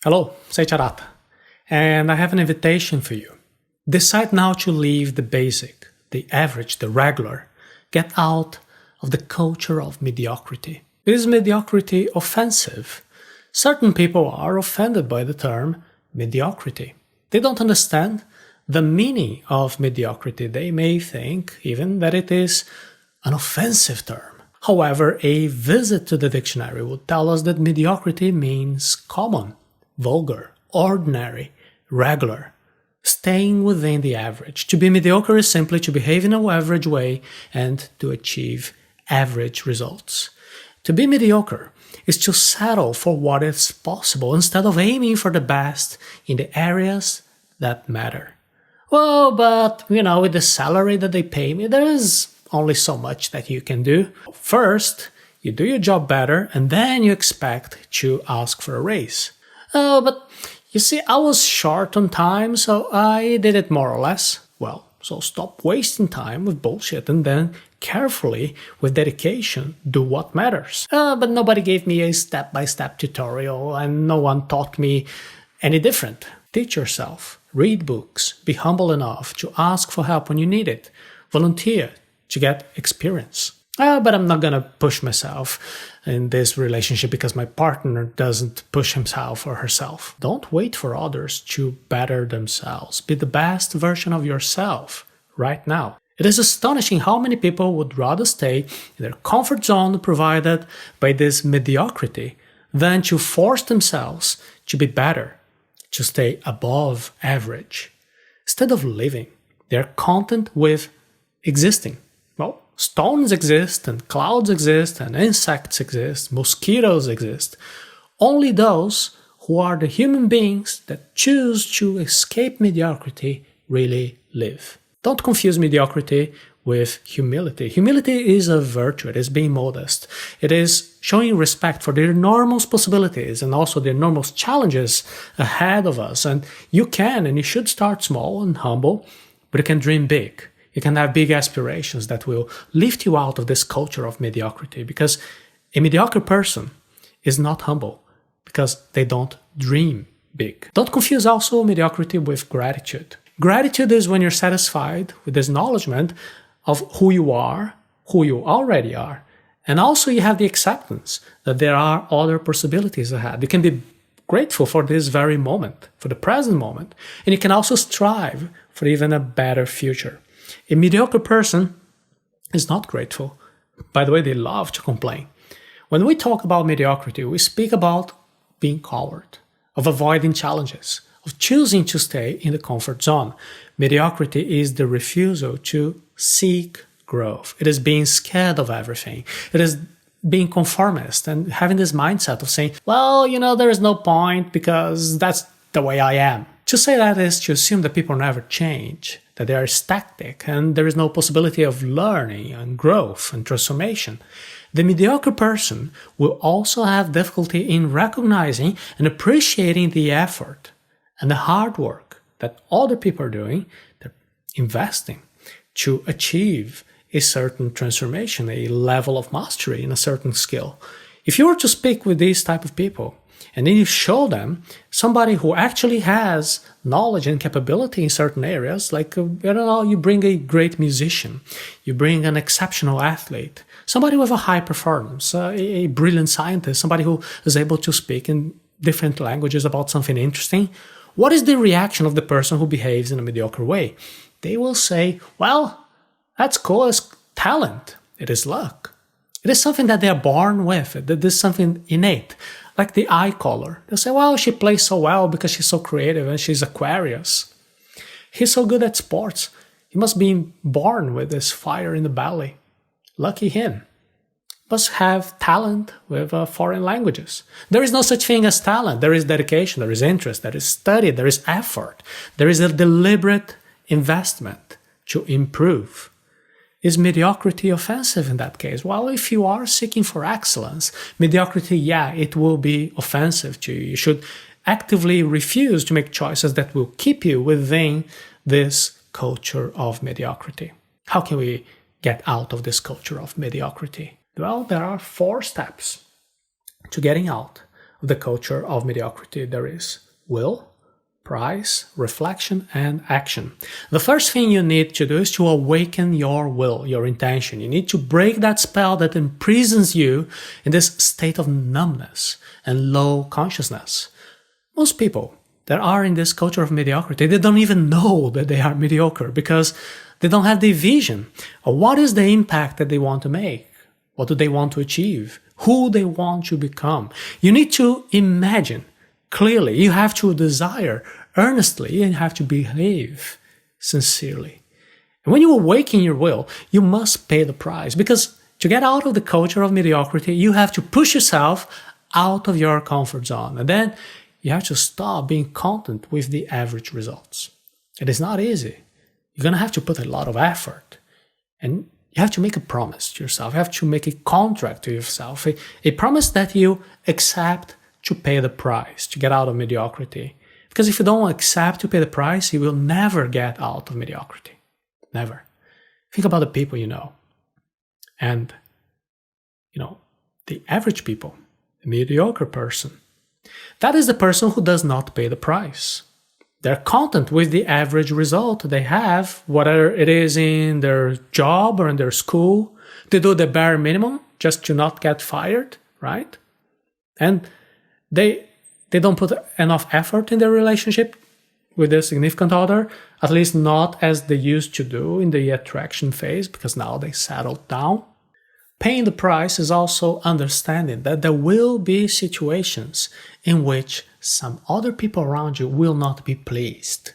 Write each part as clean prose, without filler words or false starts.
Hello, sei Charata, and I have an invitation for you. Decide now to leave the basic, the average, the regular. Get out of the culture of mediocrity. Is mediocrity offensive? Certain people are offended by the term mediocrity. They don't understand the meaning of mediocrity. They may think even that it is an offensive term. However, a visit to the dictionary would tell us that mediocrity means common, vulgar, ordinary, regular, staying within the average. To be mediocre is simply to behave in an average way and to achieve average results. To be mediocre is to settle for what is possible instead of aiming for the best in the areas that matter. Well, but, with the salary that they pay me, there is only so much that you can do. First, you do your job better, and then you expect to ask for a raise. Oh, but you see, I was short on time, so I did it more or less. Well, so stop wasting time with bullshit and then carefully, with dedication, do what matters. But nobody gave me a step-by-step tutorial and no one taught me any different. Teach yourself. Read books. Be humble enough to ask for help when you need it. Volunteer to get experience. But I'm not gonna push myself in this relationship because my partner doesn't push himself or herself. Don't wait for others to better themselves. Be the best version of yourself right now. It is astonishing how many people would rather stay in their comfort zone provided by this mediocrity than to force themselves to be better, to stay above average. Instead of living, they are content with existing. Well, stones exist, and clouds exist, and insects exist, mosquitoes exist. Only those who are the human beings that choose to escape mediocrity really live. Don't confuse mediocrity with humility. Humility is a virtue. It is being modest. It is showing respect for the enormous possibilities and also the enormous challenges ahead of us. And you can and you should start small and humble, but you can dream big. You can have big aspirations that will lift you out of this culture of mediocrity, because a mediocre person is not humble because they don't dream big. Don't confuse also mediocrity with gratitude. Gratitude is when you're satisfied with this acknowledgement of who you are, who you already are, and also you have the acceptance that there are other possibilities ahead. You can be grateful for this very moment, for the present moment, and you can also strive for even a better future. A mediocre person is not grateful. By the way, they love to complain. When we talk about mediocrity, we speak about being coward, of avoiding challenges, of choosing to stay in the comfort zone. Mediocrity is the refusal to seek growth. It is being scared of everything. It is being conformist and having this mindset of saying, well, there is no point because that's the way I am. To say that is to assume that people never change, that they are static and there is no possibility of learning and growth and transformation. The mediocre person will also have difficulty in recognizing and appreciating the effort and the hard work that other people are doing, they're investing to achieve a certain transformation, a level of mastery in a certain skill. If you were to speak with these type of people, and then you show them somebody who actually has knowledge and capability in certain areas, like, you bring a great musician, you bring an exceptional athlete, somebody with a high performance, a brilliant scientist, somebody who is able to speak in different languages about something interesting. What is the reaction of the person who behaves in a mediocre way? They will say, well, that's cool, it's talent, it is luck. It is something that they are born with, that is something innate. Like the eye color. They'll say, well, she plays so well because she's so creative and she's Aquarius. He's so good at sports. He must be born with this fire in the belly. Lucky him. Must have talent with foreign languages. There is no such thing as talent. There is dedication, there is interest, there is study, there is effort. There is a deliberate investment to improve. Is mediocrity offensive in that case? Well, if you are seeking for excellence, mediocrity, it will be offensive to you. You should actively refuse to make choices that will keep you within this culture of mediocrity. How can we get out of this culture of mediocrity? Well, there are 4 steps to getting out of the culture of mediocrity there is: will, price, reflection, and action. The first thing you need to do is to awaken your will, your intention. You need to break that spell that imprisons you in this state of numbness and low consciousness. Most people that are in this culture of mediocrity, they don't even know that they are mediocre because they don't have the vision of what is the impact that they want to make. What do they want to achieve? Who they want to become? You need to imagine clearly. You have to desire earnestly and you have to behave sincerely. And when you awaken your will, you must pay the price, because to get out of the culture of mediocrity, you have to push yourself out of your comfort zone. And then you have to stop being content with the average results. It is not easy. You're going to have to put a lot of effort. And you have to make a promise to yourself. You have to make a contract to yourself. A promise that you accept to pay the price, to get out of mediocrity. Because if you don't accept to pay the price, you will never get out of mediocrity. Never. Think about the people you know. And, the average people, the mediocre person. That is the person who does not pay the price. They're content with the average result they have, whether it is in their job or in their school. They do the bare minimum just to not get fired, right? And they don't put enough effort in their relationship with their significant other, at least not as they used to do in the attraction phase, because now they settled down. Paying the price is also understanding that there will be situations in which some other people around you will not be pleased.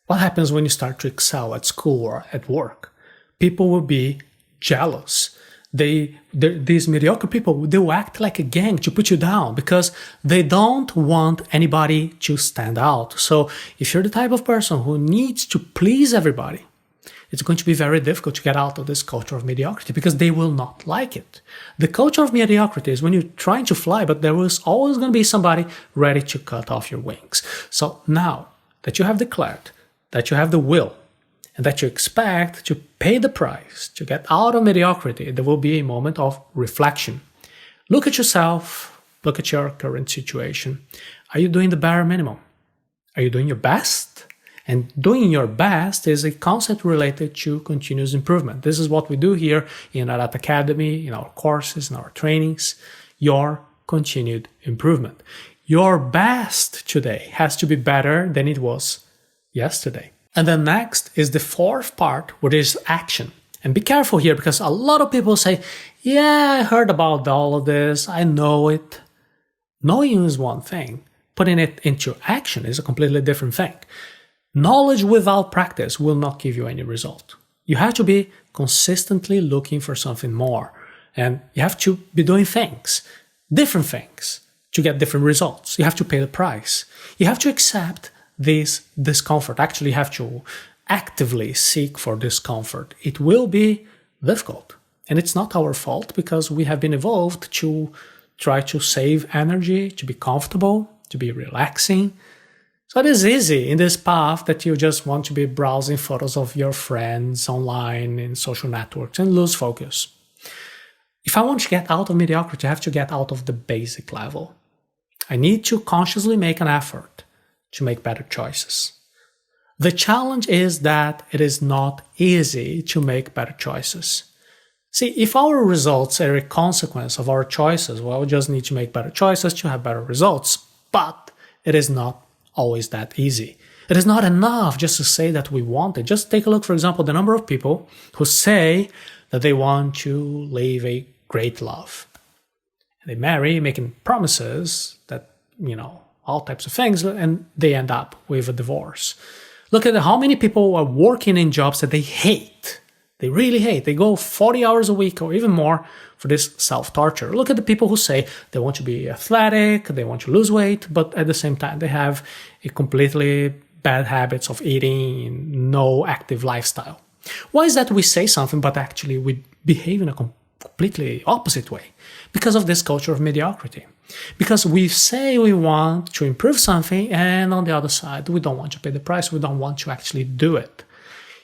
What happens when you start to excel at school or at work? People will be jealous. These mediocre people, they will act like a gang to put you down because they don't want anybody to stand out. So if you're the type of person who needs to please everybody, it's going to be very difficult to get out of this culture of mediocrity because they will not like it. The culture of mediocrity is when you're trying to fly, but there is always going to be somebody ready to cut off your wings. So now that you have declared that you have the will and that you expect to pay the price to get out of mediocrity, there will be a moment of reflection. Look at yourself, look at your current situation. Are you doing the bare minimum? Are you doing your best? And doing your best is a concept related to continuous improvement. This is what we do here in Ararat Academy, in our courses, in our trainings, your continued improvement. Your best today has to be better than it was yesterday. And then next is the fourth part, which is action. And be careful here because a lot of people say, yeah, I heard about all of this, I know it. Knowing is one thing. Putting it into action is a completely different thing. Knowledge without practice will not give you any result. You have to be consistently looking for something more. And you have to be doing things, different things, to get different results. You have to pay the price. You have to accept this discomfort. Actually, you have to actively seek for discomfort. It will be difficult. And it's not our fault because we have been evolved to try to save energy, to be comfortable, to be relaxing. So it is easy in this path that you just want to be browsing photos of your friends online in social networks and lose focus. If I want to get out of mediocrity, I have to get out of the basic level. I need to consciously make an effort to make better choices. The challenge is that it is not easy to make better choices. See, if our results are a consequence of our choices, well, we just need to make better choices to have better results. But it is not always that easy. It is not enough just to say that we want it. Just take a look, for example, the number of people who say that they want to live a great love. And they marry, making promises that, all types of things, and they end up with a divorce. Look at how many people are working in jobs that they hate. They really hate. They go 40 hours a week or even more for this self-torture. Look at the people who say they want to be athletic, they want to lose weight, but at the same time they have a completely bad habits of eating, no active lifestyle. Why is that we say something, but actually we behave in a completely opposite way? Because of this culture of mediocrity. Because we say we want to improve something, and on the other side, we don't want to pay the price, we don't want to actually do it.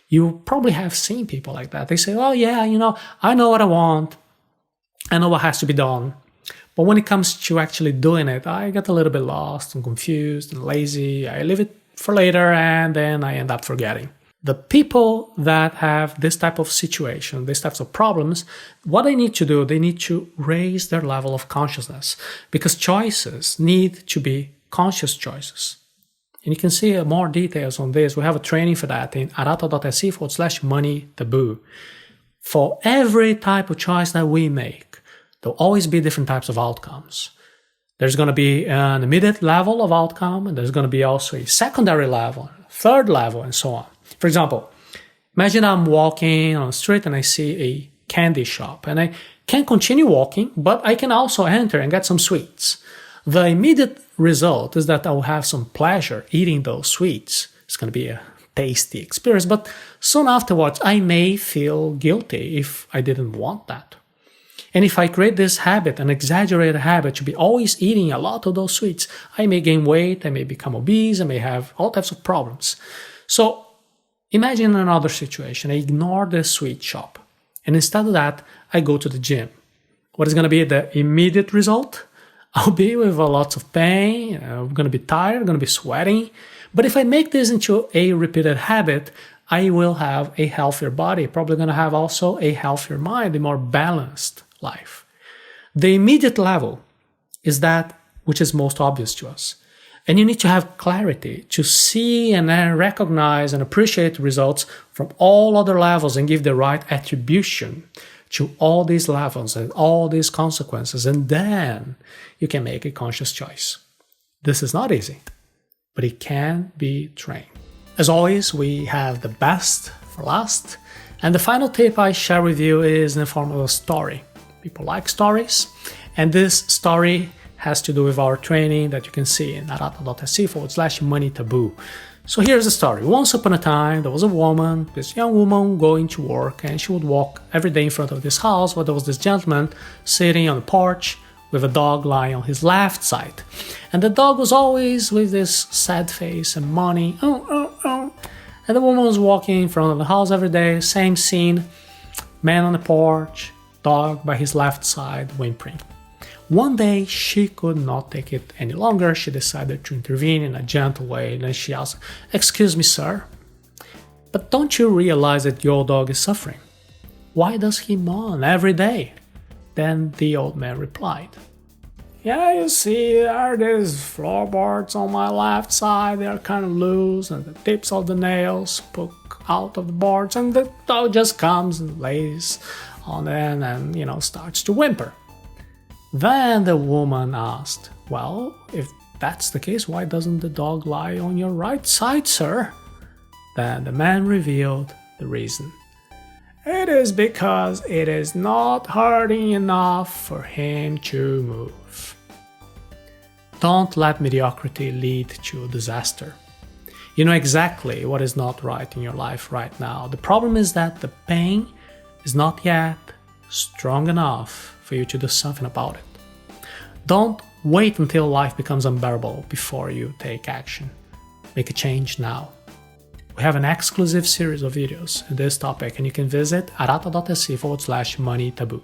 You probably have seen people like that. They say, oh yeah, I know what I want. I know what has to be done. But when it comes to actually doing it, I get a little bit lost and confused and lazy. I leave it for later and then I end up forgetting. The people that have this type of situation, these types of problems, what they need to do, they need to raise their level of consciousness, because choices need to be conscious choices. And you can see more details on this. We have a training for that in arata.se/money taboo. For every type of choice that we make, there'll always be different types of outcomes. There's going to be an immediate level of outcome, and there's going to be also a secondary level, third level, and so on. For example, imagine I'm walking on the street and I see a candy shop, and I can continue walking, but I can also enter and get some sweets. The immediate result is that I'll have some pleasure eating those sweets. It's going to be a tasty experience, but soon afterwards I may feel guilty if I didn't want that. And if I create this habit, an exaggerated habit to be always eating a lot of those sweets, I may gain weight, I may become obese, I may have all types of problems. So imagine another situation. I ignore the sweet shop, and instead of that, I go to the gym. What is going to be the immediate result? I'll be with a lot of pain, I'm going to be tired, I'm going to be sweating. But if I make this into a repeated habit, I will have a healthier body, probably going to have also a healthier mind, a more balanced life. The immediate level is that which is most obvious to us. And you need to have clarity to see and then recognize and appreciate results from all other levels and give the right attribution to all these levels and all these consequences. And then you can make a conscious choice. This is not easy, but it can be trained. As always, we have the best for last. And the final tip I share with you is in the form of a story. People like stories. And this story has to do with our training that you can see in arata.se/money taboo. So here's the story. Once upon a time, there was a woman, this young woman going to work, and she would walk every day in front of this house where there was this gentleman sitting on the porch with a dog lying on his left side. And the dog was always with this sad face and moaning, oh. And the woman was walking in front of the house every day, same scene, man on the porch, dog by his left side, whimpering. One day, she could not take it any longer. She decided to intervene in a gentle way, and then she asked, "Excuse me, sir, but don't you realize that your dog is suffering? Why does he moan every day?" Then the old man replied, "Yeah, you see, there are these floorboards on my left side. They are kind of loose, and the tips of the nails poke out of the boards, and the dog just comes and lays on them and, starts to whimper." Then the woman asked, "Well, if that's the case, why doesn't the dog lie on your right side, sir?" Then the man revealed the reason. "It is because it is not hurting enough for him to move." Don't let mediocrity lead to disaster. You know exactly what is not right in your life right now. The problem is that the pain is not yet strong enough for you to do something about it. Don't wait until life becomes unbearable before you take action. Make a change now. We have an exclusive series of videos on this topic, and you can visit arata.se/money taboo.